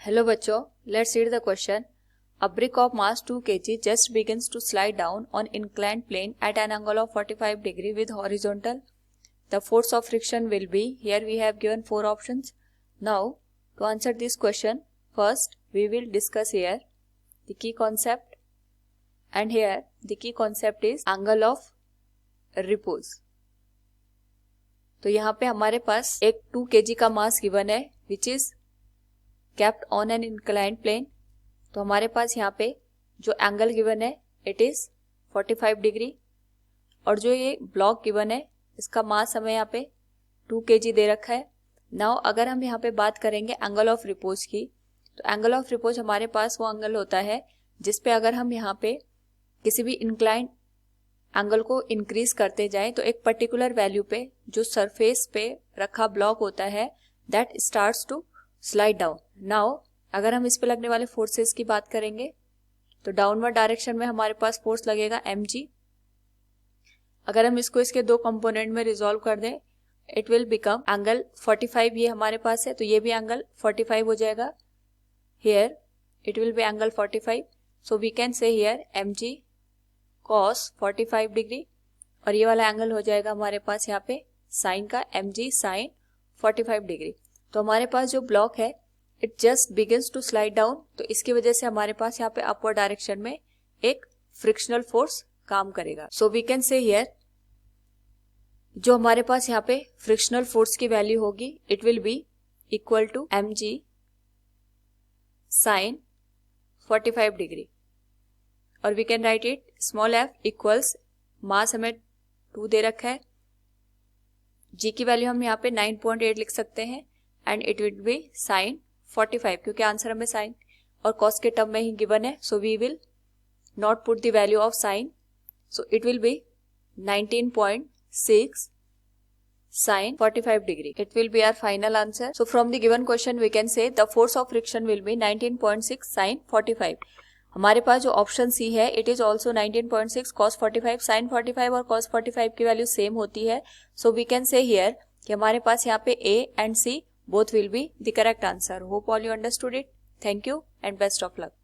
Hello बच्चों, let's read the question. A brick of mass 2 kg just begins to slide down on inclined plane at an angle of 45 degree with horizontal. The force of friction will be, here we have given 4 options. Now, to answer this question, first we will discuss here the key concept, and here the key concept is angle of repose. तो यहाँ पे हमारे पास एक 2 kg का mass given है which is kept on an inclined plane. तो हमारे पास यहाँ पे जो एंगल गिवन है इट इज 45 डिग्री, और जो ये ब्लॉक गिवन है इसका मास हमें यहाँ पे 2 kg दे रखा है. नाउ अगर हम यहाँ पे बात करेंगे एंगल ऑफ रिपोज की, तो एंगल ऑफ रिपोज हमारे पास वो एंगल होता है जिस पे अगर हम यहाँ पे किसी भी इंक्लाइंड एंगल को इंक्रीज करते जाएं तो एक पर्टिकुलर वैल्यू पे जो सरफेस पे रखा ब्लॉक होता है that starts to slide down. Now अगर हम इस पे लगने वाले फोर्सेस की बात करेंगे तो डाउनवर्ड डायरेक्शन में हमारे पास फोर्स लगेगा mg. अगर हम इसको इसके दो कंपोनेंट में रिजॉल्व कर दें इट विल बिकम एंगल 45. ये हमारे पास है तो ये भी एंगल 45 हो जाएगा. Here it will be angle 45. So we can say here mg cos 45 degree, और ये वाला एंगल हो जाएगा हमारे पास यहाँ पे साइन का mg sin 45 डिग्री. तो हमारे पास जो ब्लॉक है it just begins to slide down, तो इसकी वजह से हमारे पास यहाँ पे अपवर्ड डायरेक्शन में एक फ्रिक्शनल फोर्स काम करेगा. So we can say here जो हमारे पास यहाँ पे फ्रिक्शनल फोर्स की वैल्यू होगी it will be equal to mg sin 45 degree, और we can write it small f equals mass हमें 2 दे रखा है, g की वैल्यू हम यहाँ पे 9.8 लिख सकते हैं, and it will be sine 45 क्योंकि आंसर हमें साइन और कॉस के टर्म में ही गिवन है. So we will not put the value of sine, so it will be 19.6 sin 45 degree. It will be our final answer. So from the given question we can say the force of friction will be 19.6 sin 45. हमारे पास जो option C है it is also 19.6 cos 45. sin 45 और cos 45 की value same होती है. So we can say here कि हमारे पास यहाँ पे A and C both will be the correct answer. Hope all you understood it. Thank you and best of luck.